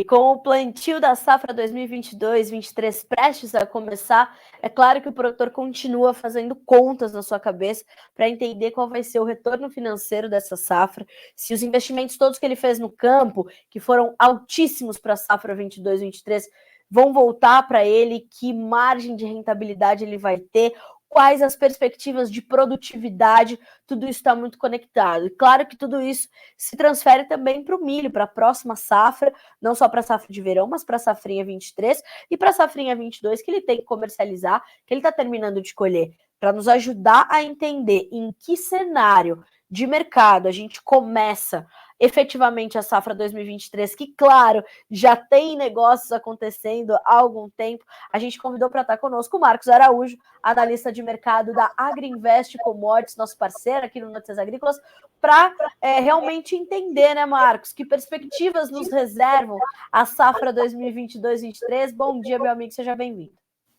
E com o plantio da safra 2022-23 prestes a começar, é claro que o produtor continua fazendo contas na sua cabeça para entender qual vai ser o retorno financeiro dessa safra, se os investimentos todos que ele fez no campo, que foram altíssimos para a safra 22-23, vão voltar para ele, que margem de rentabilidade ele vai ter, quais as perspectivas de produtividade, tudo isso está muito conectado. E claro que tudo isso se transfere também para o milho, para a próxima safra, não só para a safra de verão, mas para a safrinha 23 e para a safrinha 22, que ele tem que comercializar, que ele está terminando de colher, para nos ajudar a entender em que cenário de mercado a gente começa efetivamente a safra 2023, que, claro, já tem negócios acontecendo há algum tempo. A gente convidou para estar conosco o Marcos Araújo, analista de mercado da Agriinvest Commodities, nosso parceiro aqui no Notícias Agrícolas, para realmente entender, né, Marcos, que perspectivas nos reservam a safra 2022-23. Bom dia, meu amigo, seja bem-vindo.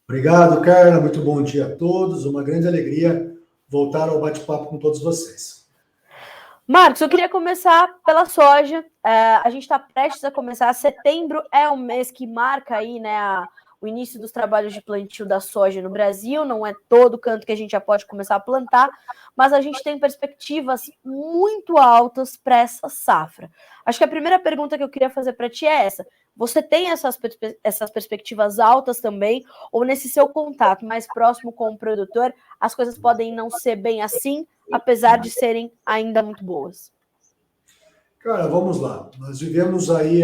Obrigado, Carla, muito bom dia a todos, uma grande alegria voltar ao bate-papo com todos vocês. Marcos, eu queria começar pela soja. A gente está prestes a começar. Setembro é o mês que marca aí, né, o início dos trabalhos de plantio da soja no Brasil. Não é todo canto que a gente já pode começar a plantar, mas a gente tem perspectivas muito altas para essa safra. Acho que a primeira pergunta que eu queria fazer para ti é essa. Você tem essas perspectivas altas também? Ou nesse seu contato mais próximo com o produtor, as coisas podem não ser bem assim, apesar de serem ainda muito boas? Cara, vamos lá. Nós vivemos aí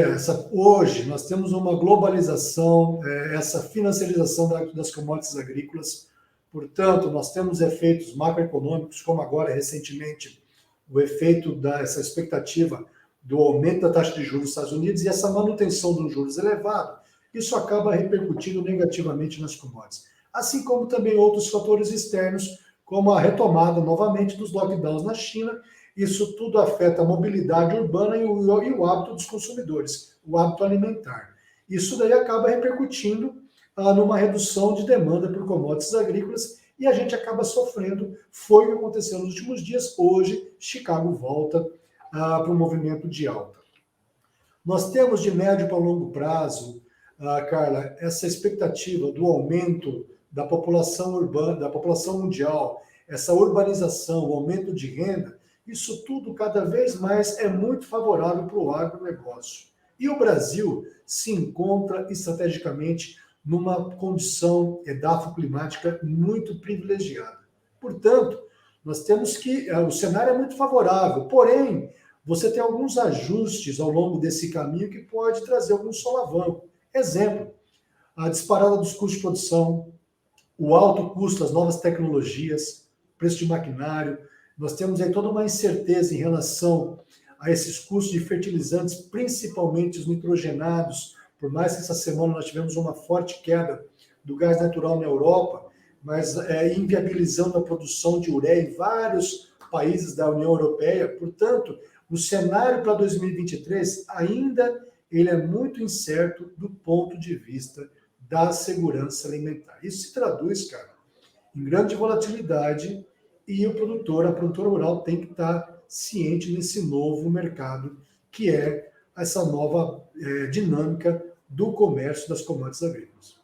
hoje nós temos uma globalização, essa financiarização das commodities agrícolas. Portanto, nós temos efeitos macroeconômicos, como agora recentemente o efeito dessa expectativa do aumento da taxa de juros nos Estados Unidos e essa manutenção dos juros elevado. Isso acaba repercutindo negativamente nas commodities, assim como também outros fatores externos, como a retomada novamente dos lockdowns na China. Isso tudo afeta a mobilidade urbana e o hábito dos consumidores, o hábito alimentar. Isso daí acaba repercutindo numa redução de demanda por commodities agrícolas e a gente acaba sofrendo. Foi o que aconteceu nos últimos dias. Hoje, Chicago volta para o movimento de alta. Nós temos de médio para longo prazo, Carla, essa expectativa do aumento da população urbana, da população mundial, essa urbanização, o aumento de renda. Isso tudo cada vez mais é muito favorável para o agronegócio. E o Brasil se encontra estrategicamente numa condição edafoclimática muito privilegiada. Portanto, nós temos que... O cenário é muito favorável, porém, você tem alguns ajustes ao longo desse caminho que pode trazer algum solavanco. Exemplo, a disparada dos custos de produção, o alto custo das novas tecnologias, preço de maquinário. Nós temos aí toda uma incerteza em relação a esses custos de fertilizantes, principalmente os nitrogenados, por mais que essa semana nós tivemos uma forte queda do gás natural na Europa, mas inviabilizando a produção de ureia em vários países da União Europeia. Portanto, o cenário para 2023 ainda ele é muito incerto do ponto de vista da segurança alimentar. Isso se traduz, cara, em grande volatilidade. E a produtora rural tem que estar ciente nesse novo mercado, que é essa nova dinâmica do comércio das commodities agrícolas.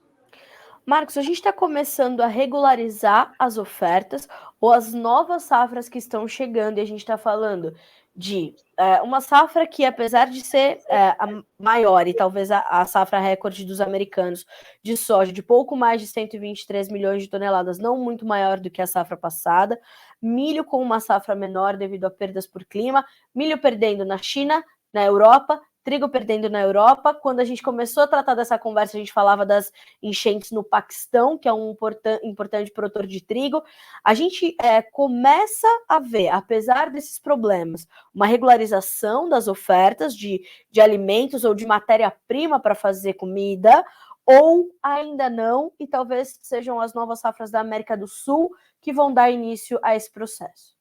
Marcos, a gente está começando a regularizar as ofertas ou as novas safras que estão chegando, e a gente está falando de uma safra que, apesar de ser a maior e talvez a safra recorde dos americanos de soja, de pouco mais de 123 milhões de toneladas, não muito maior do que a safra passada, milho com uma safra menor devido a perdas por clima, milho perdendo na China, na Europa, trigo perdendo na Europa. Quando a gente começou a tratar dessa conversa, a gente falava das enchentes no Paquistão, que é um importante produtor de trigo. A gente começa a ver, apesar desses problemas, uma regularização das ofertas de alimentos ou de matéria-prima para fazer comida, ou ainda não, e talvez sejam as novas safras da América do Sul que vão dar início a esse processo.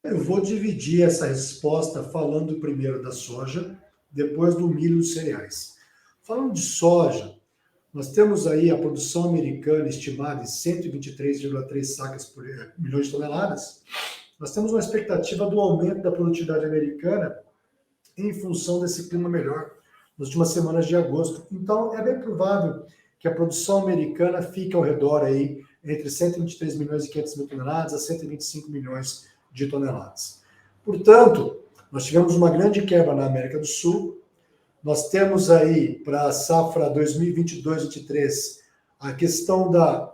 Eu vou dividir essa resposta falando primeiro da soja, depois do milho e dos cereais. Falando de soja, nós temos aí a produção americana estimada em 123,3 sacas por milhões de toneladas. Nós temos uma expectativa do aumento da produtividade americana em função desse clima melhor nas últimas semanas de agosto. Então, é bem provável que a produção americana fique ao redor aí entre 123 milhões e 500 mil toneladas a 125 milhões de toneladas. Portanto, nós tivemos uma grande quebra na América do Sul. Nós temos aí, para a safra 2022-23, a questão da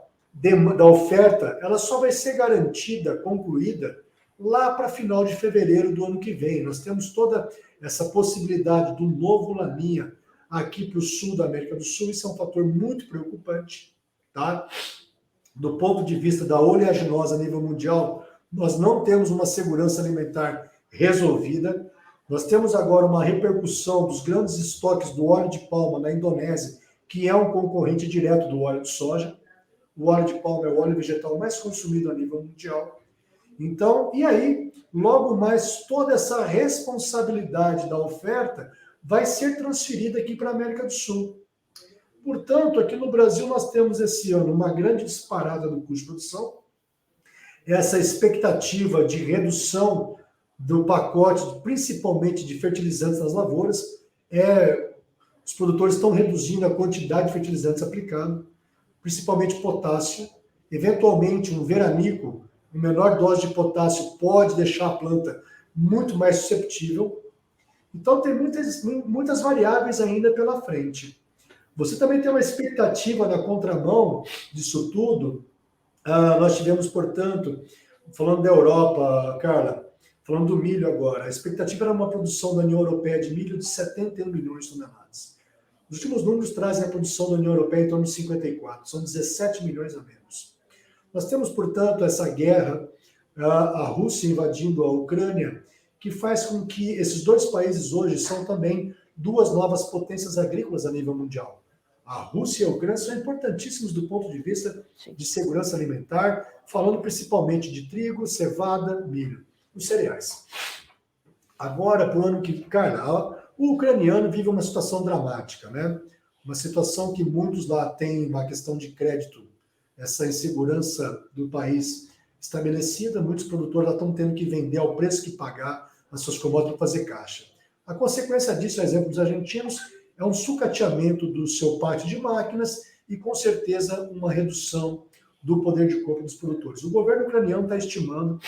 oferta, ela só vai ser garantida, concluída, lá para final de fevereiro do ano que vem. Nós temos toda essa possibilidade do novo Laninha aqui para o sul da América do Sul. Isso é um fator muito preocupante, tá? Do ponto de vista da oleaginosa a nível mundial, nós não temos uma segurança alimentar resolvida. Nós temos agora uma repercussão dos grandes estoques do óleo de palma na Indonésia, que é um concorrente direto do óleo de soja. O óleo de palma é o óleo vegetal mais consumido a nível mundial. Então, e aí, logo mais, toda essa responsabilidade da oferta vai ser transferida aqui para a América do Sul. Portanto, aqui no Brasil nós temos esse ano uma grande disparada do custo de produção, essa expectativa de redução do pacote, principalmente de fertilizantes nas lavouras, os produtores estão reduzindo a quantidade de fertilizantes aplicado, principalmente potássio. Eventualmente, um veranico, uma menor dose de potássio pode deixar a planta muito mais susceptível. Então, tem muitas variáveis ainda pela frente. Você também tem uma expectativa na contramão disso tudo. Nós tivemos, portanto, falando da Europa, Carla, falando do milho agora, a expectativa era uma produção da União Europeia de milho de 71 milhões de toneladas. Os últimos números trazem a produção da União Europeia em torno de 54, são 17 milhões a menos. Nós temos, portanto, essa guerra, a Rússia invadindo a Ucrânia, que faz com que esses dois países hoje são também duas novas potências agrícolas a nível mundial. A Rússia e a Ucrânia são importantíssimos do ponto de vista de segurança alimentar, falando principalmente de trigo, cevada, milho, os cereais. Agora, para o ano que... Cara, o ucraniano vive uma situação dramática, né? Uma situação que muitos lá têm uma questão de crédito, essa insegurança do país estabelecida, muitos produtores lá estão tendo que vender ao preço que pagar as suas commodities para fazer caixa. A consequência disso, a exemplo dos argentinos, é um sucateamento do seu pátio de máquinas e, com certeza, uma redução do poder de compra dos produtores. O governo ucraniano está estimando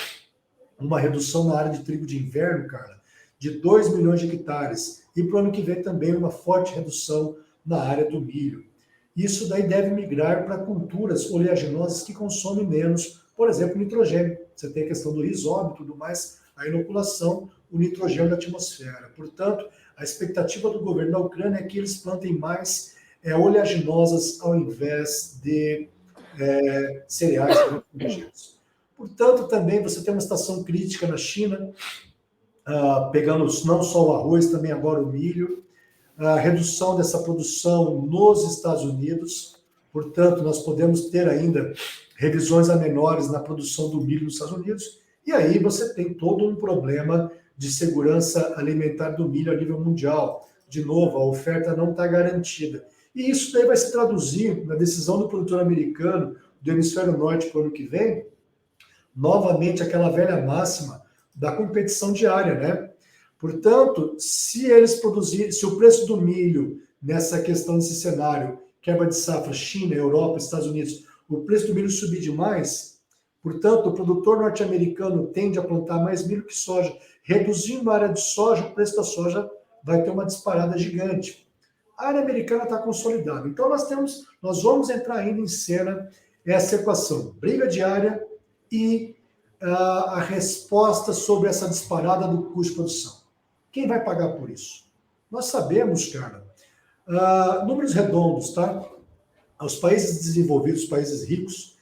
uma redução na área de trigo de inverno, cara, de 2 milhões de hectares. E para o ano que vem também uma forte redução na área do milho. Isso daí deve migrar para culturas oleaginosas que consomem menos, por exemplo, nitrogênio. Você tem a questão do rizoma e tudo mais, a inoculação, o nitrogênio da atmosfera. Portanto, a expectativa do governo da Ucrânia é que eles plantem mais oleaginosas ao invés de cereais. Portanto, também você tem uma situação crítica na China, pegando não só o arroz, também agora o milho, a redução dessa produção nos Estados Unidos. Portanto, nós podemos ter ainda revisões a menores na produção do milho nos Estados Unidos. E aí você tem todo um problema de segurança alimentar do milho a nível mundial. De novo, a oferta não está garantida. E isso daí vai se traduzir na decisão do produtor americano do hemisfério norte para o ano que vem, novamente aquela velha máxima da competição diária, né? Portanto, se eles produzirem, se o preço do milho nessa questão desse cenário, quebra de safra, China, Europa, Estados Unidos, o preço do milho subir demais, portanto, o produtor norte-americano tende a plantar mais milho que soja. Reduzindo a área de soja, o preço da soja vai ter uma disparada gigante. A área americana está consolidada. Então, nós vamos entrar ainda em cena essa equação, briga diária e a resposta sobre essa disparada do custo de produção. Quem vai pagar por isso? Nós sabemos, cara, números redondos, tá? Os países desenvolvidos, os países ricos,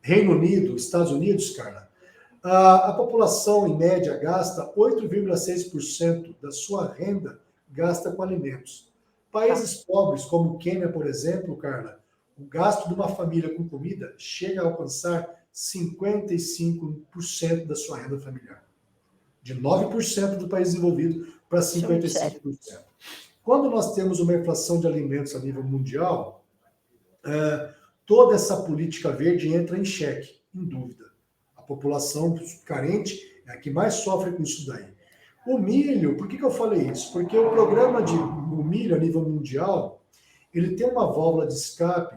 Reino Unido, Estados Unidos, cara, a população, em média, gasta 8,6% da sua renda gasta com alimentos. Países pobres, como o Quênia, por exemplo, Carla, o gasto de uma família com comida chega a alcançar 55% da sua renda familiar. De 9% do país desenvolvido para 55%. Quando nós temos uma inflação de alimentos a nível mundial, toda essa política verde entra em xeque, em dúvida. A população carente é a que mais sofre com isso daí. O milho, por que eu falei isso? Porque o programa de o milho a nível mundial, ele tem uma válvula de escape,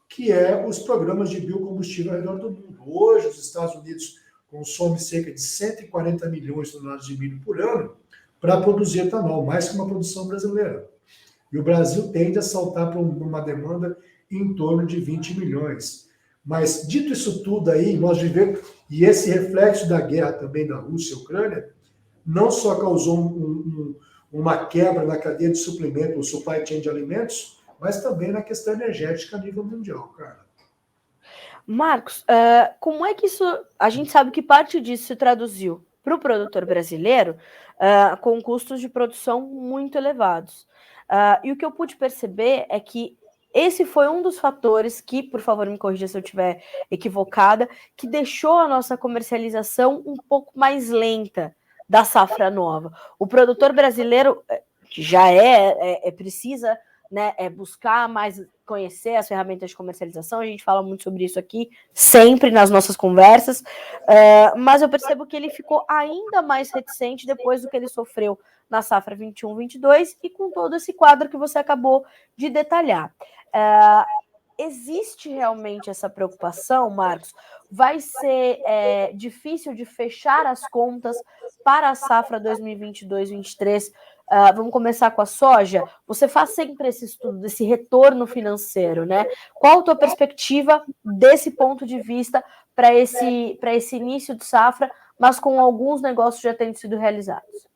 que é os programas de biocombustível ao redor do mundo. Hoje, os Estados Unidos consomem cerca de 140 milhões de toneladas de milho por ano para produzir etanol, mais que uma produção brasileira. E o Brasil tende a saltar para uma demanda em torno de 20 milhões. Mas, dito isso tudo aí, nós vivemos, e esse reflexo da guerra também da Rússia e Ucrânia, não só causou uma quebra na cadeia de suplemento, o supply chain de alimentos, mas também na questão energética a nível mundial, cara. Marcos, como é que isso... A gente sabe que parte disso se traduziu para o produtor brasileiro com custos de produção muito elevados. E o que eu pude perceber é que esse foi um dos fatores que, por favor, me corrija se eu estiver equivocada, que deixou a nossa comercialização um pouco mais lenta da safra nova. O produtor brasileiro, que já precisa, né, buscar mais, conhecer as ferramentas de comercialização, a gente fala muito sobre isso aqui, sempre nas nossas conversas, mas eu percebo que ele ficou ainda mais reticente depois do que ele sofreu na safra 21-22 e com todo esse quadro que você acabou de detalhar. Existe realmente essa preocupação, Marcos? Vai ser difícil de fechar as contas para a safra 2022-23? Vamos começar com a soja. Você faz sempre esse estudo desse retorno financeiro, né? Qual a tua perspectiva desse ponto de vista para esse início de safra, mas com alguns negócios já tendo sido realizados?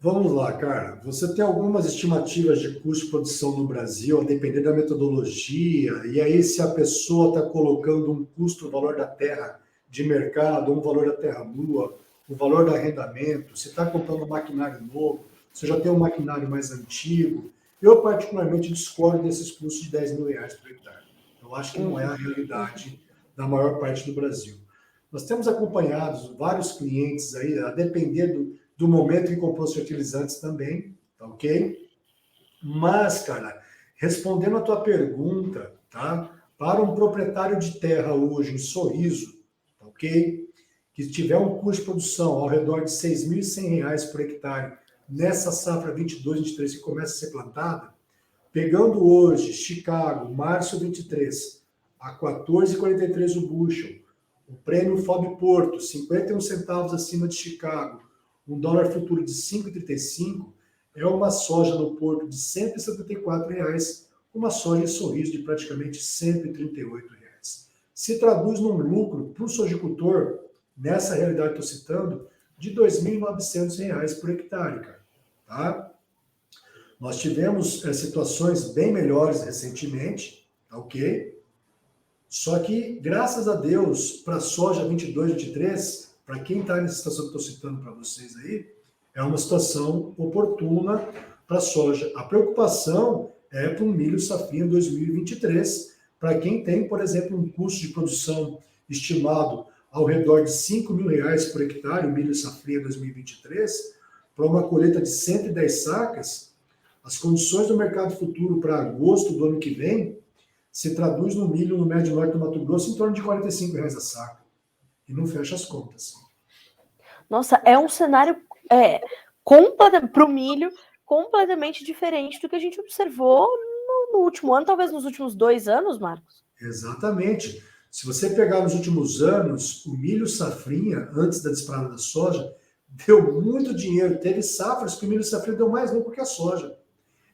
Vamos lá, cara. Você tem algumas estimativas de custo de produção no Brasil, a depender da metodologia, e aí se a pessoa está colocando um custo do valor da terra de mercado, um valor da terra nua, o valor do arrendamento, se está comprando um maquinário novo, você já tem um maquinário mais antigo. Eu, particularmente, discordo desses custos de 10 mil reais por hectare. Eu acho que não é a realidade da maior parte do Brasil. Nós temos acompanhado vários clientes aí, a depender do momento que comprou os fertilizantes também, tá ok? Mas, cara, respondendo a tua pergunta, tá? Para um proprietário de terra hoje em Sorriso, tá ok? Que tiver um custo de produção ao redor de R$ 6.100 por hectare nessa safra 22-23 que começa a ser plantada, pegando hoje Chicago, março 23, a 14,43 o bushel, o prêmio FOB Porto, 51 centavos acima de Chicago, um dólar futuro de 5,35, é uma soja no porto de R$ 174, uma soja em Sorriso de praticamente R$ 138. Se traduz num lucro para o sojicultor, nessa realidade que estou citando, de R$ 2.900 por hectare, cara. Tá? Nós tivemos situações bem melhores recentemente, tá ok? Só que, graças a Deus, para a soja 22-23, para quem está nessa situação que estou citando para vocês aí, é uma situação oportuna para a soja. A preocupação é para o milho safrinha 2023, para quem tem, por exemplo, um custo de produção estimado ao redor de R$ 5.000 por hectare, o milho safrinha 2023, para uma colheita de 110 sacas, as condições do mercado futuro para agosto do ano que vem se traduz no milho no médio norte do Mato Grosso em torno de R$ 45 a saca. E não fecha as contas. Nossa, é um cenário para o milho completamente diferente do que a gente observou no último ano, talvez nos últimos 2 anos, Marcos. Exatamente. Se você pegar nos últimos anos, o milho safrinha, antes da disparada da soja, deu muito dinheiro. Teve safras que o milho safrinha deu mais lucro que a soja.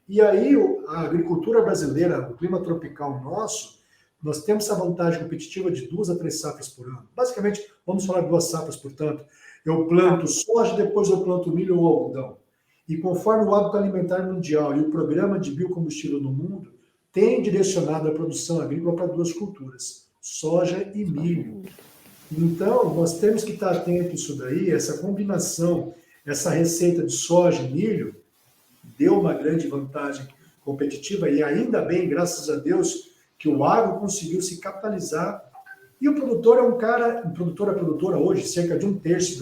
E aí, a agricultura brasileira, o clima tropical nosso, nós temos essa vantagem competitiva de 2 a 3 safras por ano. Basicamente, vamos falar de 2 safras, portanto. Eu planto soja, depois eu planto milho ou algodão. E conforme o hábito alimentar mundial e o programa de biocombustível no mundo tem direcionado a produção agrícola para 2 culturas, soja e milho. Então, nós temos que estar atentos a isso daí, essa combinação, essa receita de soja e milho, deu uma grande vantagem competitiva e ainda bem, graças a Deus, que o agro conseguiu se capitalizar. E o produtor é um cara, a produtora hoje, cerca de 1/3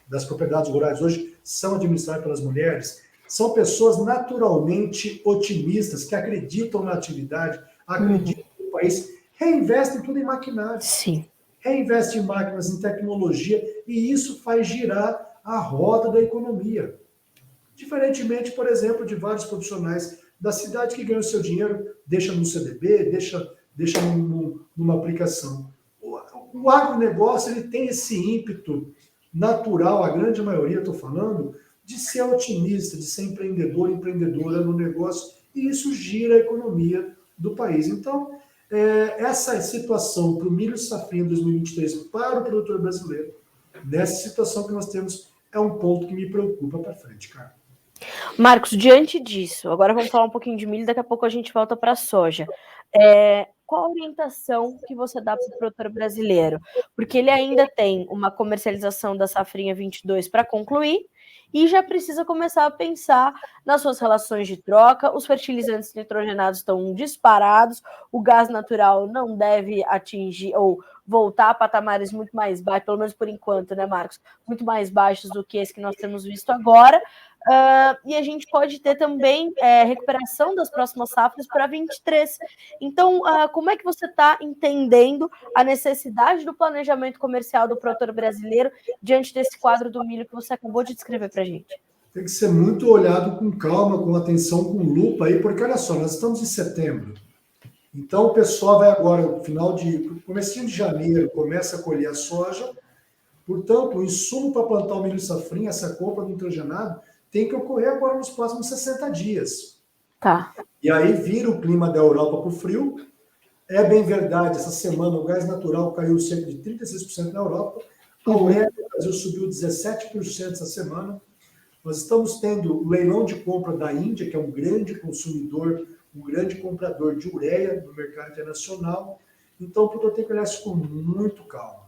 das propriedades rurais hoje são administradas pelas mulheres, são pessoas naturalmente otimistas, que acreditam na atividade, acreditam no país, reinvestem tudo em maquinário. Sim. Reinvestem em máquinas, em tecnologia, e isso faz girar a roda da economia. Diferentemente, por exemplo, de vários profissionais da cidade que ganham seu dinheiro, deixa no CDB, deixa numa aplicação. O agronegócio ele tem esse ímpeto natural, a grande maioria, estou falando, de ser otimista, de ser empreendedor, empreendedora no negócio, e isso gira a economia do país. Então, essa situação para o milho safrinha 2023 para o produtor brasileiro, nessa situação que nós temos, é um ponto que me preocupa para frente, cara. Marcos, diante disso, agora vamos falar um pouquinho de milho, daqui a pouco a gente volta para a soja. Qual a orientação que você dá para o produtor brasileiro? Porque ele ainda tem uma comercialização da safrinha 22 para concluir e já precisa começar a pensar nas suas relações de troca. Os fertilizantes nitrogenados estão disparados, o gás natural não deve atingir ou voltar a patamares muito mais baixos, pelo menos por enquanto, né, Marcos? Muito mais baixos do que esse que nós temos visto agora. E a gente pode ter também recuperação das próximas safras para 23. Então, como é que você está entendendo a necessidade do planejamento comercial do produtor brasileiro diante desse quadro do milho que você acabou de descrever para a gente? Tem que ser muito olhado com calma, com atenção, com lupa aí, porque olha só, nós estamos em setembro. Então o pessoal vai agora, comecinho de janeiro, começa a colher a soja. Portanto, o insumo para plantar o milho safrinha, essa compra do nitrogenado, tem que ocorrer agora nos próximos 60 dias. Tá. E aí vira o clima da Europa para o frio. É bem verdade, essa semana o gás natural caiu cerca de 36% na Europa. A ureia no Brasil subiu 17% essa semana. Nós estamos tendo o leilão de compra da Índia, que é um grande consumidor, um grande comprador de ureia no mercado internacional. Então, o produtor tem que olhar isso com muito calma.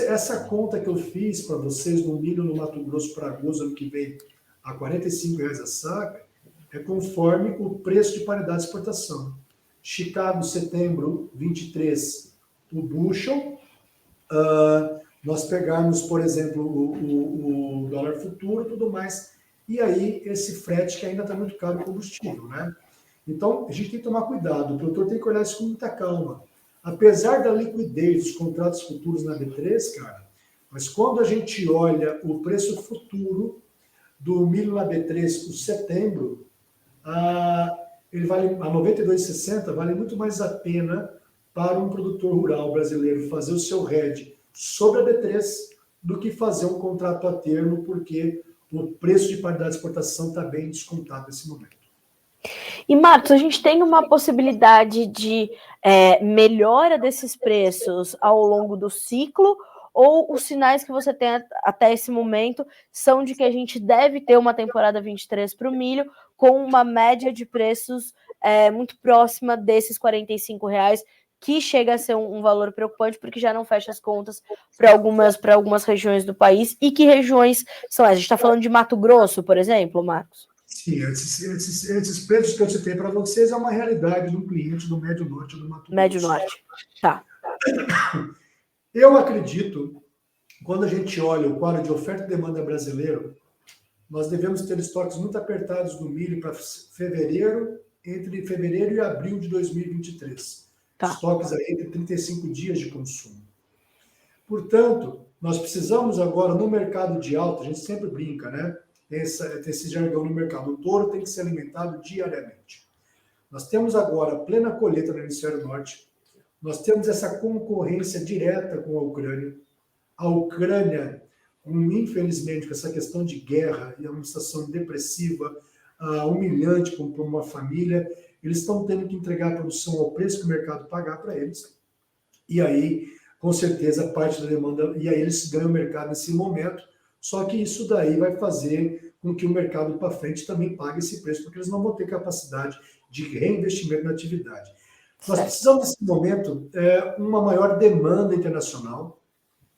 Essa conta que eu fiz para vocês no milho no Mato Grosso para agosto, ano que vem, a R$ 45 a saca, é conforme o preço de paridade de exportação. Chicago, setembro, 23, o bushel. Nós pegarmos, por exemplo, o dólar futuro e tudo mais, e aí esse frete que ainda está muito caro o combustível, né? Então, a gente tem que tomar cuidado, o produtor tem que olhar isso com muita calma. Apesar da liquidez dos contratos futuros na B3, cara, mas quando a gente olha o preço futuro do milho na B3 por setembro, ele vale a 92,60, vale muito mais a pena para um produtor rural brasileiro fazer o seu hedge sobre a B3 do que fazer um contrato a termo, porque o preço de paridade de exportação está bem descontado nesse momento. E, Marcos, a gente tem uma possibilidade de melhora desses preços ao longo do ciclo, ou os sinais que você tem até esse momento são de que a gente deve ter uma temporada 23 para o milho com uma média de preços muito próxima desses R$ 45, que chega a ser um valor preocupante, porque já não fecha as contas para algumas regiões do país. E que regiões são essas? A gente está falando de Mato Grosso, por exemplo, Marcos? Sim, esses preços que eu citei para vocês é uma realidade de um cliente do Médio Norte do Mato Grosso. Médio Norte, tá. Eu acredito, quando a gente olha o quadro de oferta e demanda brasileiro, nós devemos ter estoques muito apertados do milho para entre fevereiro e abril de 2023. Tá. Estoques aí entre 35 dias de consumo. Portanto, nós precisamos agora, no mercado de alta, a gente sempre brinca, né? Tem esse jargão no mercado. O touro tem que ser alimentado diariamente. Nós temos agora plena colheita no hemisfério norte. Nós temos essa concorrência direta com a Ucrânia. A Ucrânia, infelizmente, com essa questão de guerra e uma situação depressiva, humilhante para uma família, eles estão tendo que entregar a produção ao preço que o mercado pagar para eles. E aí, com certeza, parte da demanda... E aí eles ganham o mercado nesse momento. Só que isso daí vai fazer com que o mercado para frente também pague esse preço, porque eles não vão ter capacidade de reinvestimento na atividade. Nós precisamos, nesse momento, uma maior demanda internacional,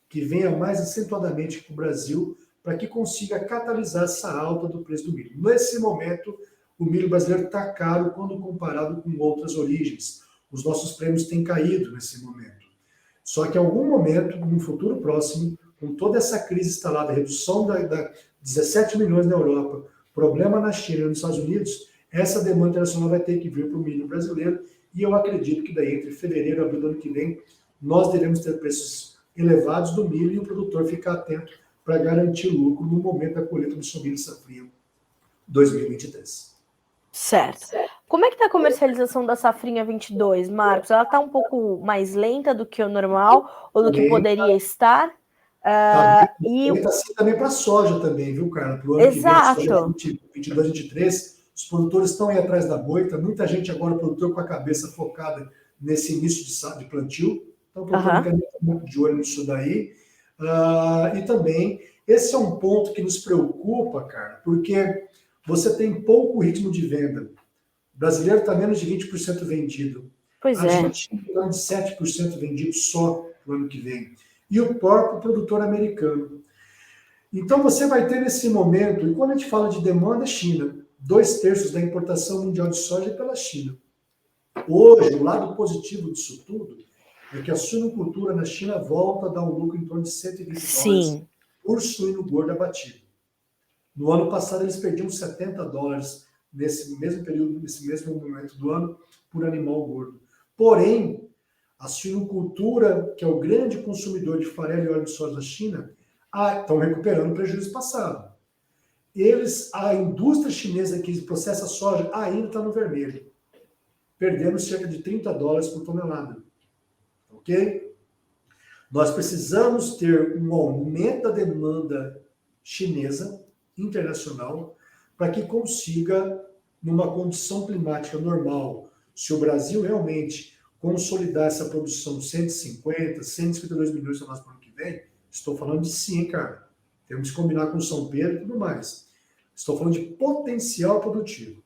que venha mais acentuadamente para o Brasil, para que consiga catalisar essa alta do preço do milho. Nesse momento, o milho brasileiro está caro quando comparado com outras origens. Os nossos prêmios têm caído nesse momento. Só que em algum momento, no futuro próximo, com toda essa crise instalada, redução da 17 milhões na Europa, problema na China e nos Estados Unidos, essa demanda internacional vai ter que vir para o milho brasileiro, e eu acredito que daí, entre fevereiro e abril do ano que vem, nós devemos ter preços elevados do milho e o produtor ficar atento para garantir lucro no momento da colheita do seu milho safrinha 2023. Certo. Como é que está a comercialização da safrinha 22, Marcos? Ela está um pouco mais lenta do que o normal ou do que poderia estar? Tá assim também para a soja também, viu, Carla? Para o ano que vem, soja 22, 23, os produtores estão aí atrás da moita, muita gente agora, produtor com a cabeça focada nesse início de plantio, então o produtor está muito de olho nisso daí. E também, esse é um ponto que nos preocupa, cara, porque você tem pouco ritmo de venda. O brasileiro está menos de 20% vendido. Pois a Argentina está de 7% vendido só no ano que vem. E o próprio produtor americano. Então você vai ter nesse momento, e quando a gente fala de demanda, China, 2/3 da importação mundial de soja é pela China. Hoje, o lado positivo disso tudo é que a suinocultura na China volta a dar um lucro em torno de $120 por suíno gordo abatido. No ano passado, eles perdiam $70 nesse mesmo período, nesse mesmo momento do ano, por animal gordo. Porém, a suinocultura, que é o grande consumidor de farelo e óleo de soja da China, estão recuperando o prejuízo passado. A indústria chinesa que processa soja ainda está no vermelho, perdendo cerca de $30 por tonelada. Ok? Nós precisamos ter um aumento da demanda chinesa, internacional, para que consiga, numa condição climática normal, se o Brasil realmente consolidar essa produção de 152 milhões de toneladas para o ano que vem, estou falando de sim, cara. Temos que combinar com São Pedro e tudo mais. Estou falando de potencial produtivo.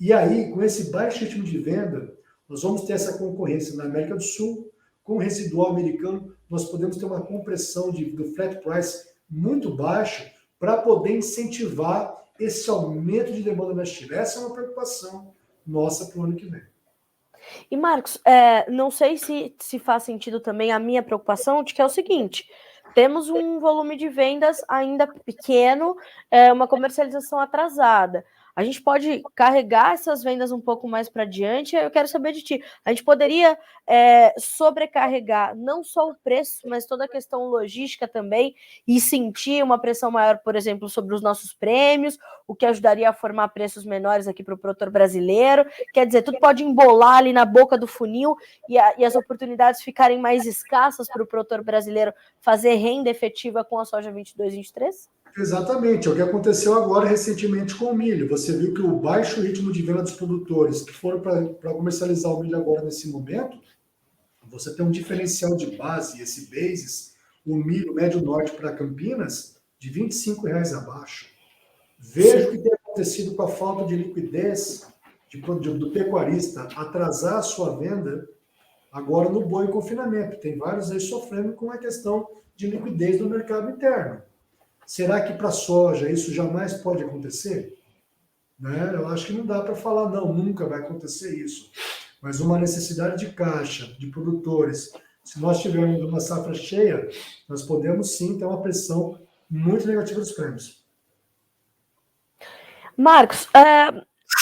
E aí, com esse baixo ritmo de venda, nós vamos ter essa concorrência na América do Sul, com o residual americano, nós podemos ter uma compressão do flat price muito baixa para poder incentivar esse aumento de demanda na China. Essa é uma preocupação nossa para o ano que vem. E, Marcos, não sei se faz sentido também a minha preocupação de que é o seguinte: temos um volume de vendas ainda pequeno, uma comercialização atrasada. A gente pode carregar essas vendas um pouco mais para diante. Eu quero saber de ti. A gente poderia sobrecarregar não só o preço, mas toda a questão logística também e sentir uma pressão maior, por exemplo, sobre os nossos prêmios, o que ajudaria a formar preços menores aqui para o produtor brasileiro. Quer dizer, tudo pode embolar ali na boca do funil e as oportunidades ficarem mais escassas para o produtor brasileiro fazer renda efetiva com a soja 22, 23? Exatamente, é o que aconteceu agora recentemente com o milho. Você viu que o baixo ritmo de venda dos produtores que foram para comercializar o milho agora nesse momento, você tem um diferencial de base, esse basis, o milho médio norte para Campinas, de R$25 abaixo. Veja o que tem acontecido com a falta de liquidez do pecuarista atrasar a sua venda agora no boi em confinamento. Tem vários aí sofrendo com a questão de liquidez do mercado interno. Será que para a soja isso jamais pode acontecer? Né? Eu acho que não dá para falar, não, nunca vai acontecer isso. Mas uma necessidade de caixa, de produtores, se nós tivermos uma safra cheia, nós podemos sim ter uma pressão muito negativa dos prêmios. Marcos,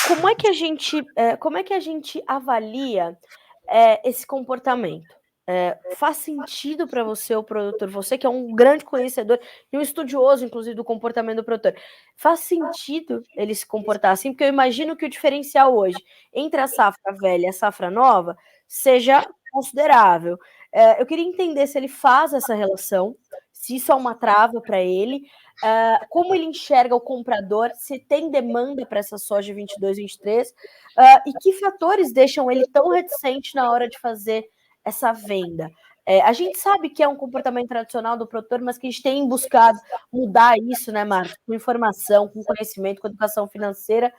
como é que a gente avalia esse comportamento? Faz sentido para você, o produtor, você que é um grande conhecedor e um estudioso, inclusive, do comportamento do produtor, faz sentido ele se comportar assim? Porque eu imagino que o diferencial hoje entre a safra velha e a safra nova seja considerável. Eu queria entender se ele faz essa relação, se isso é uma trava para ele, como ele enxerga o comprador, se tem demanda para essa soja 22, 23, e que fatores deixam ele tão reticente na hora de fazer essa venda. A gente sabe que é um comportamento tradicional do produtor, mas que a gente tem buscado mudar isso, né, Marcos? Com informação, com conhecimento, com educação financeira.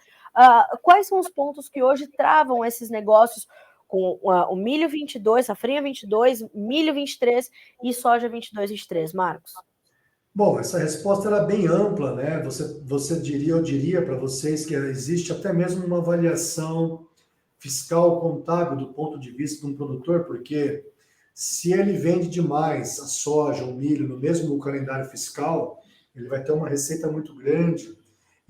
Quais são os pontos que hoje travam esses negócios com o milho 22, safrinha 22, milho 23 e soja 22, 23, Marcos? Bom, essa resposta era bem ampla, né? Eu diria para vocês que existe até mesmo uma avaliação fiscal contábil do ponto de vista de um produtor, porque se ele vende demais a soja, o milho no mesmo calendário fiscal, ele vai ter uma receita muito grande,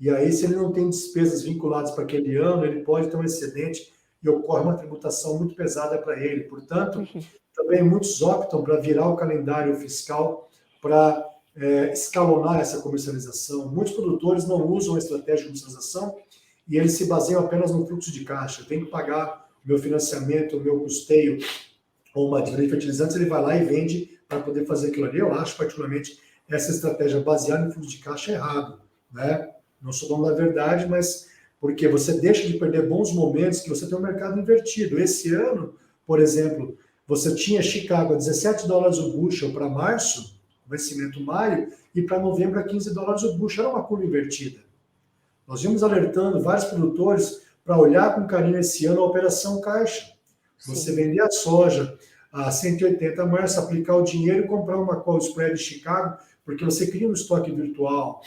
e aí se ele não tem despesas vinculadas para aquele ano, ele pode ter um excedente e ocorre uma tributação muito pesada para ele. Portanto, também muitos optam para virar o calendário fiscal para escalonar essa comercialização. Muitos produtores não usam a estratégia de comercialização e eles se baseiam apenas no fluxo de caixa. Eu tenho que pagar o meu financiamento, o meu custeio ou uma dívida de fertilizantes, ele vai lá e vende para poder fazer aquilo ali. Eu acho, particularmente, essa estratégia baseada no fluxo de caixa errado, né? Não sou dono da verdade, mas porque você deixa de perder bons momentos que você tem um mercado invertido. Esse ano, por exemplo, você tinha Chicago a $17 o bushel para março, vencimento maio, e para novembro a $15 o bushel. Era uma curva invertida. Nós vimos alertando vários produtores para olhar com carinho esse ano a operação caixa. Você vender a soja a 180 a março, aplicar o dinheiro e comprar uma call spread de Chicago, porque você cria um estoque virtual.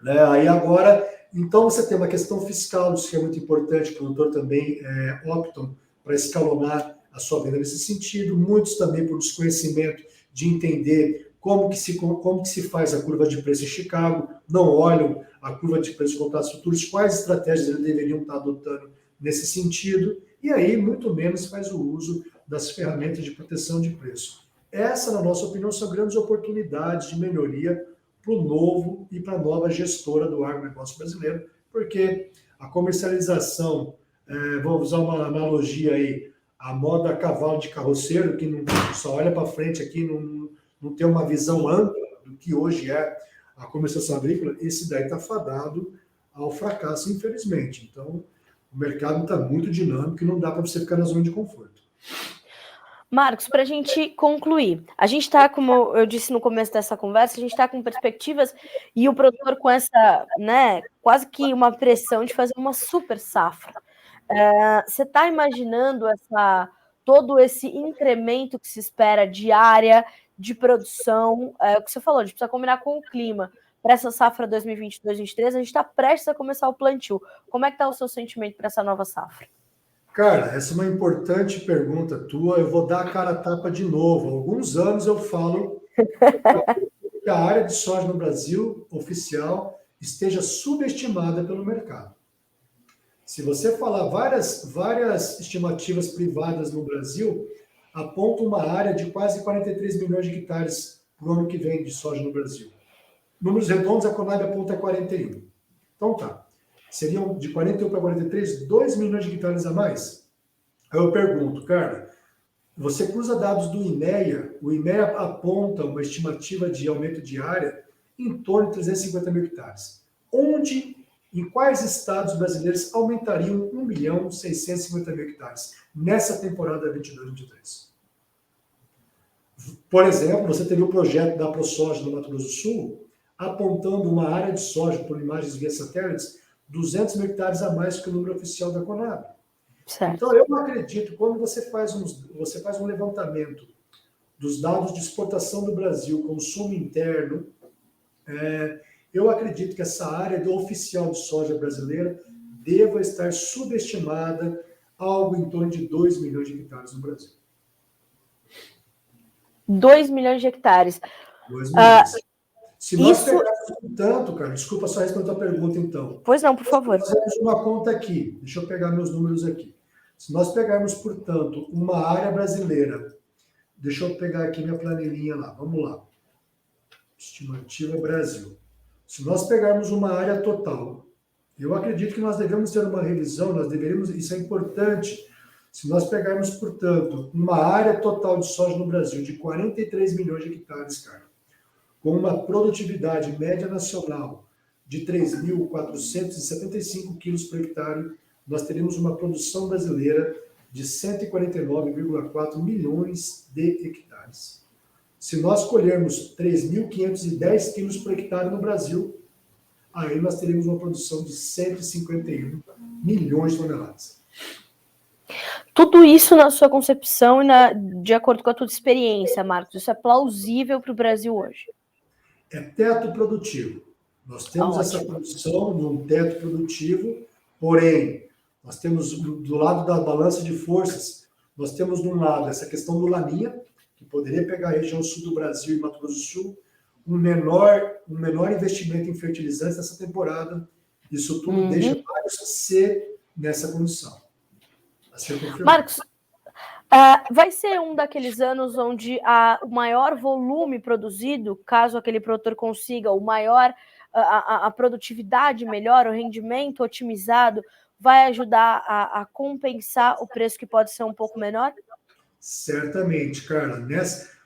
Né? Aí agora, então você tem uma questão fiscal, isso que é muito importante, o produtor também optam para escalonar a sua venda nesse sentido, muitos também por desconhecimento de entender como que se faz a curva de preço em Chicago, não olham a curva de preço de contratos futuros, quais estratégias eles deveriam estar adotando nesse sentido, e aí muito menos faz o uso das ferramentas de proteção de preço. Essa, na nossa opinião, são grandes oportunidades de melhoria para o novo e para a nova gestora do agronegócio brasileiro, porque a comercialização, vamos usar uma analogia aí, a moda cavalo de carroceiro, que não só olha para frente aqui, não tem uma visão ampla do que hoje é a comercialização agrícola, esse daí está fadado ao fracasso, infelizmente. Então, o mercado está muito dinâmico e não dá para você ficar na zona de conforto. Marcos, para a gente concluir, a gente está, como eu disse no começo dessa conversa, a gente está com perspectivas e o produtor com essa, né, quase que uma pressão de fazer uma super safra. Você está imaginando todo esse incremento que se espera de área, de produção, o que você falou, a gente precisa combinar com o clima. Para essa safra 2022-2023, a gente está prestes a começar o plantio. Como é que está o seu sentimento para essa nova safra? Cara, essa é uma importante pergunta tua. Eu vou dar a cara a tapa de novo. Há alguns anos eu falo que a área de soja no Brasil, oficial, esteja subestimada pelo mercado. Se você falar várias estimativas privadas no Brasil, apontam uma área de quase 43 milhões de hectares para o ano que vem de soja no Brasil. Números redondos, a Conab aponta 41. Então tá. Seriam de 41 para 43, 2 milhões de hectares a mais? Aí eu pergunto, cara, você cruza dados do IMEA, o IMEA aponta uma estimativa de aumento de área em torno de 350 mil hectares. Em quais estados brasileiros aumentariam 1.650.000 hectares nessa temporada 22-23? Por exemplo, você teve o projeto da ProSoja no Mato Grosso do Sul, apontando uma área de soja por imagens via satélites 200 mil hectares a mais que o número oficial da Conab. Certo. Então, eu acredito, quando você faz um levantamento dos dados de exportação do Brasil, consumo interno, eu acredito que essa área do oficial de soja brasileira deva estar subestimada algo em torno de 2 milhões de hectares no Brasil. 2 milhões de hectares. 2 milhões. Se nós pegarmos tanto, cara, desculpa só responder a tua pergunta, então. Pois não, por favor. Nós fazemos uma conta aqui, deixa eu pegar meus números aqui. Se nós pegarmos, portanto, uma área brasileira, deixa eu pegar aqui minha planilhinha lá, vamos lá. Estimativa Brasil. Se nós pegarmos uma área total, eu acredito que nós devemos ter uma revisão, isso é importante. Se nós pegarmos, portanto, uma área total de soja no Brasil de 43 milhões de hectares, cara, com uma produtividade média nacional de 3.475 quilos por hectare, nós teremos uma produção brasileira de 149,4 milhões de hectares. Se nós colhermos 3.510 quilos por hectare no Brasil, aí nós teremos uma produção de 151 milhões de toneladas. Tudo isso na sua concepção e de acordo com a tua experiência, Marcos, isso é plausível para o Brasil hoje? É teto produtivo. Nós temos essa produção de um teto produtivo, porém, nós temos do lado da balança de forças, nós temos de um lado essa questão do Laninha, que poderia pegar a região sul do Brasil e Mato Grosso do Sul, um menor investimento em fertilizantes nessa temporada. Isso tudo deixa vários ser nessa condição. Marcos, Vai ser um daqueles anos onde o maior volume produzido, caso aquele produtor consiga o maior, a produtividade melhor, o rendimento otimizado, vai ajudar a compensar o preço que pode ser um pouco menor? Certamente, cara.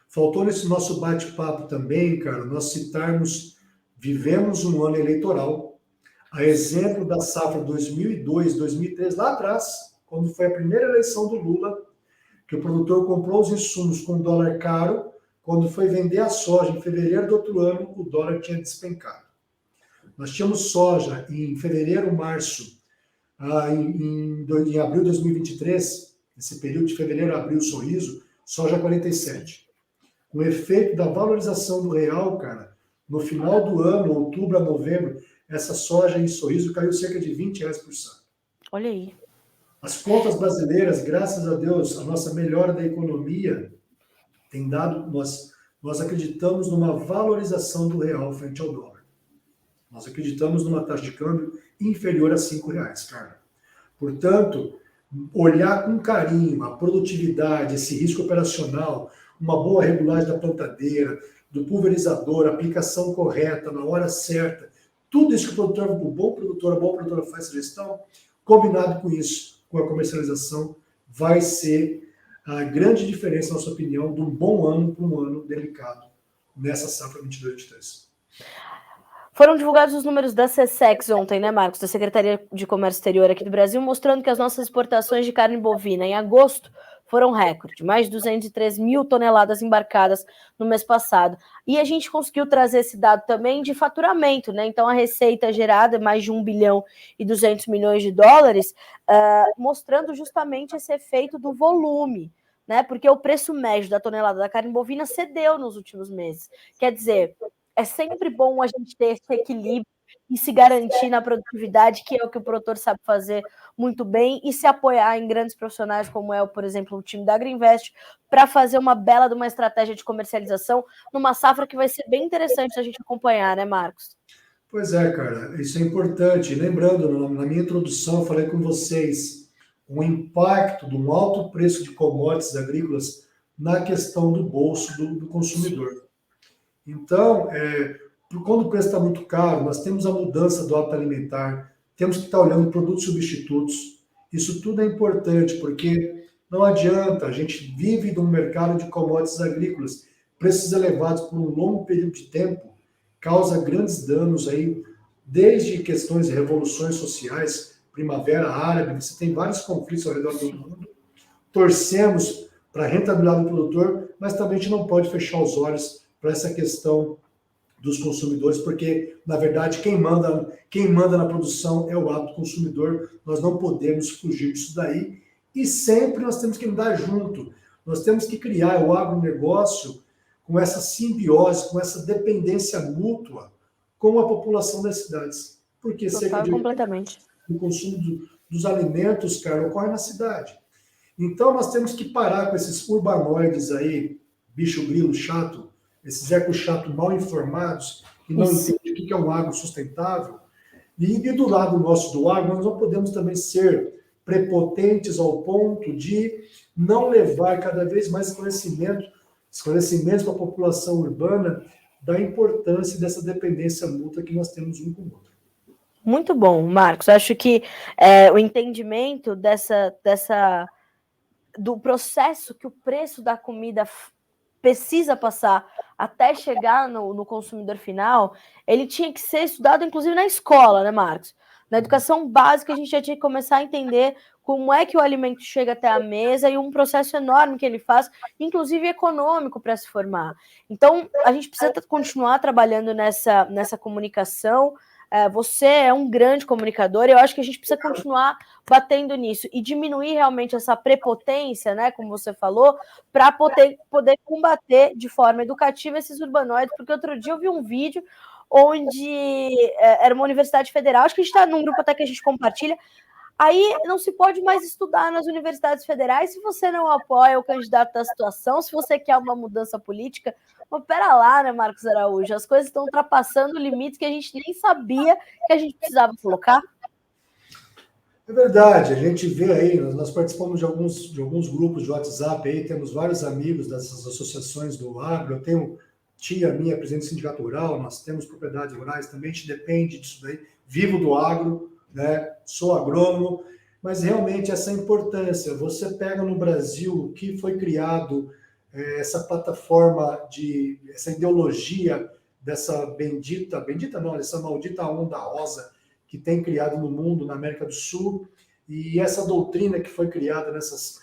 Faltou nesse nosso bate-papo também, cara, nós citarmos, vivemos um ano eleitoral, a exemplo da safra 2002, 2003, lá atrás, quando foi a primeira eleição do Lula, que o produtor comprou os insumos com dólar caro, quando foi vender a soja em fevereiro do outro ano, o dólar tinha despencado. Nós tínhamos soja em fevereiro, março, em abril de 2023, esse período de fevereiro, abril, sorriso, soja 47. O efeito da valorização do real, cara, no final do ano, outubro a novembro, essa soja em sorriso caiu cerca de R$ 20 por saco. Olha aí. As contas brasileiras, graças a Deus, a nossa melhora da economia tem dado, nós acreditamos numa valorização do real frente ao dólar. Nós acreditamos numa taxa de câmbio inferior a R$ 5, cara. Portanto, olhar com carinho a produtividade, esse risco operacional, uma boa regulagem da plantadeira, do pulverizador, aplicação correta, na hora certa, tudo isso que o bom produtor, a boa produtora faz essa gestão, combinado com isso, com a comercialização, vai ser a grande diferença, na nossa opinião, de um bom ano para um ano delicado nessa safra 22-23. Foram divulgados os números da SECEX ontem, né, Marcos, da Secretaria de Comércio Exterior aqui do Brasil, mostrando que as nossas exportações de carne bovina em agosto foram recorde, mais de 203 mil toneladas embarcadas no mês passado. E a gente conseguiu trazer esse dado também de faturamento, né? Então a receita gerada é mais de 1 bilhão e 200 milhões de dólares, mostrando justamente esse efeito do volume, né? Porque o preço médio da tonelada da carne bovina cedeu nos últimos meses. Quer dizer, é sempre bom a gente ter esse equilíbrio e se garantir na produtividade, que é o que o produtor sabe fazer muito bem, e se apoiar em grandes profissionais como é, por exemplo, o time da Agriinvest, para fazer uma bela de uma estratégia de comercialização numa safra que vai ser bem interessante a gente acompanhar, né, Marcos? Pois é, cara, isso é importante. Lembrando, na minha introdução, eu falei com vocês o impacto de um alto preço de commodities agrícolas na questão do bolso do consumidor. Então, quando o preço está muito caro, nós temos a mudança do hábito alimentar, temos que estar olhando produtos substitutos. Isso tudo é importante, porque não adianta, a gente vive num mercado de commodities agrícolas, preços elevados por um longo período de tempo, causa grandes danos aí, desde questões de revoluções sociais, Primavera Árabe, você tem vários conflitos ao redor do mundo. Torcemos para a rentabilidade do produtor, mas também a gente não pode fechar os olhos para essa questão dos consumidores, porque, na verdade, quem manda na produção é o hábito consumidor, nós não podemos fugir disso daí, e sempre nós temos que andar junto, nós temos que criar o agronegócio com essa simbiose, com essa dependência mútua com a população das cidades, porque cerca de completamente. O consumo dos alimentos, cara, ocorre na cidade. Então, nós temos que parar com esses urbanoides aí, bicho grilo chato, esses ecos chato mal informados, que não entendem o que é um agro sustentável. E do lado nosso do agro, nós não podemos também ser prepotentes ao ponto de não levar cada vez mais esclarecimentos para a população urbana da importância dessa dependência mútua que nós temos um com o outro. Muito bom, Marcos. Acho que o entendimento do processo que o preço da comida precisa passar até chegar no consumidor final, ele tinha que ser estudado, inclusive, na escola, né, Marcos? Na educação básica, a gente já tinha que começar a entender como é que o alimento chega até a mesa e um processo enorme que ele faz, inclusive econômico, para se formar. Então, a gente precisa continuar trabalhando nessa comunicação. Você é um grande comunicador e eu acho que a gente precisa continuar batendo nisso e diminuir realmente essa prepotência, né, como você falou, para poder combater de forma educativa esses urbanoides, porque outro dia eu vi um vídeo onde era uma universidade federal, acho que a gente está num grupo até que a gente compartilha, aí não se pode mais estudar nas universidades federais se você não apoia o candidato da situação, se você quer uma mudança política. Mas pera lá, né, Marcos Araújo? As coisas estão ultrapassando limites que a gente nem sabia que a gente precisava colocar. É verdade, a gente vê aí, nós participamos de alguns grupos de WhatsApp aí, temos vários amigos dessas associações do agro, eu tenho tia minha, presidente do sindicato rural, nós temos propriedades rurais também, a gente depende disso daí, vivo do agro, né? Sou agrônomo, mas realmente essa importância, você pega no Brasil que foi criado essa plataforma essa ideologia dessa bendita não, essa maldita onda rosa que tem criado no mundo, na América do Sul, e essa doutrina que foi criada nessas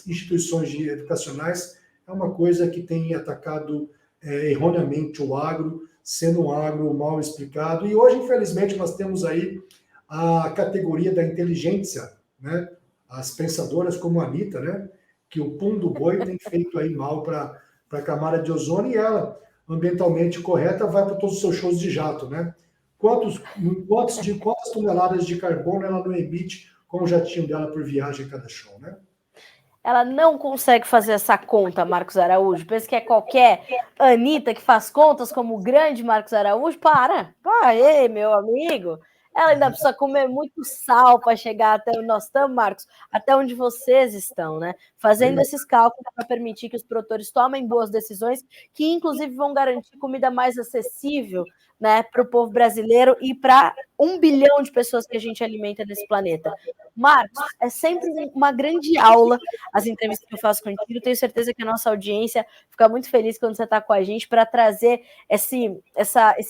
instituições educacionais é uma coisa que tem atacado erroneamente o agro, sendo um agro mal explicado. E hoje, infelizmente, nós temos aí a categoria da inteligência, né? As pensadoras como a Anitta, né? Que o pum do boi tem feito aí mal para a camada de ozônio, e ela, ambientalmente correta, vai para todos os seus shows de jato, né? Quantas toneladas de carbono ela não emite com o jatinho dela por viagem a cada show, né? Ela não consegue fazer essa conta, Marcos Araújo. Pensa que é qualquer Anitta que faz contas como o grande Marcos Araújo? Para, ei, meu amigo. Ela ainda precisa comer muito sal para chegar até onde nós estamos, Marcos, até onde vocês estão, né? Fazendo esses cálculos para permitir que os produtores tomem boas decisões, que inclusive vão garantir comida mais acessível, né, para o povo brasileiro e para 1 bilhão de pessoas que a gente alimenta nesse planeta. Marcos, é sempre uma grande aula as entrevistas que eu faço contigo. Tenho certeza que a nossa audiência fica muito feliz quando você está com a gente para trazer esse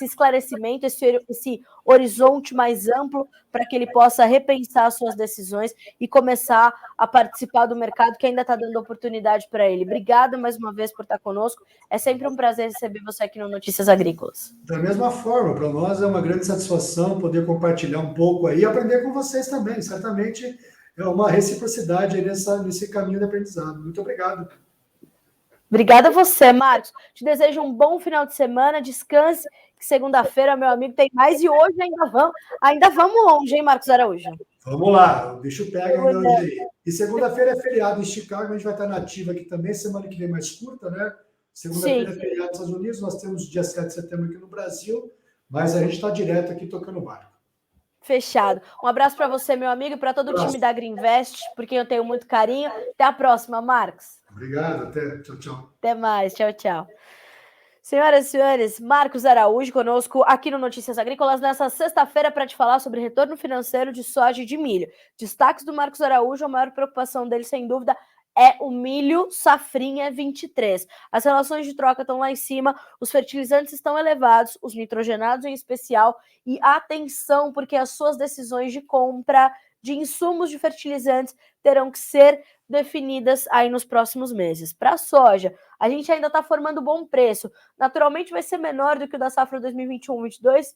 esclarecimento, esse horizonte mais amplo para que ele possa repensar as suas decisões e começar a participar do mercado que ainda está dando oportunidade para ele. Obrigada mais uma vez por estar conosco. É sempre um prazer receber você aqui no Notícias Agrícolas. Da mesma forma, para nós é uma grande satisfação poder compartilhar um pouco aí e aprender com vocês também. Certamente é uma reciprocidade aí nesse caminho de aprendizado. Muito obrigado. Obrigada a você, Marcos. Te desejo um bom final de semana, descanse, que segunda-feira, meu amigo, tem mais, e hoje ainda vamos longe, hein, Marcos Araújo? Vamos lá, o bicho pega ainda hoje aí. E segunda-feira é feriado em Chicago, a gente vai estar nativa aqui também, semana que vem mais curta, né? Segunda-feira é feriado nos Estados Unidos, nós temos dia 7 de setembro aqui no Brasil, mas a gente está direto aqui tocando barco. Fechado. Um abraço para você, meu amigo, e para todo o time da Greenvest, por quem eu tenho muito carinho. Até a próxima, Marcos. Obrigado, até. Tchau, tchau. Até mais, tchau, tchau. Senhoras e senhores, Marcos Araújo conosco aqui no Notícias Agrícolas nessa sexta-feira para te falar sobre retorno financeiro de soja e de milho. Destaques do Marcos Araújo, a maior preocupação dele, sem dúvida, é o milho safrinha 23. As relações de troca estão lá em cima, os fertilizantes estão elevados, os nitrogenados em especial, e atenção, porque as suas decisões de compra de insumos de fertilizantes terão que ser definidas aí nos próximos meses. Para a soja, a gente ainda está formando bom preço. Naturalmente vai ser menor do que o da safra 2021-22,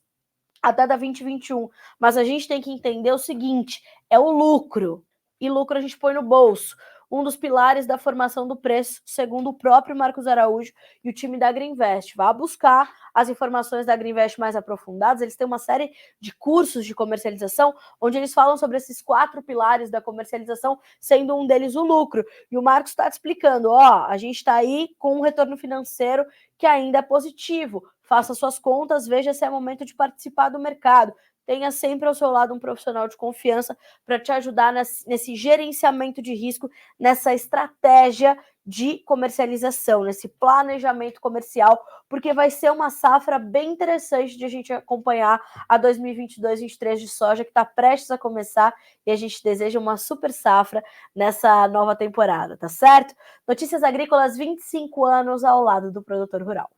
até da 2021, mas a gente tem que entender o seguinte, é o lucro, e lucro a gente põe no bolso. Um dos pilares da formação do preço, segundo o próprio Marcos Araújo e o time da Greenvest. Vá buscar as informações da Greenvest mais aprofundadas. Eles têm uma série de cursos de comercialização, onde eles falam sobre esses 4 pilares da comercialização, sendo um deles o lucro. E o Marcos está te explicando, a gente está aí com um retorno financeiro que ainda é positivo. Faça suas contas, veja se é momento de participar do mercado. Tenha sempre ao seu lado um profissional de confiança para te ajudar nesse gerenciamento de risco, nessa estratégia de comercialização, nesse planejamento comercial, porque vai ser uma safra bem interessante de a gente acompanhar a 2022-23 de soja, que está prestes a começar, e a gente deseja uma super safra nessa nova temporada, tá certo? Notícias Agrícolas, 25 anos ao lado do produtor rural.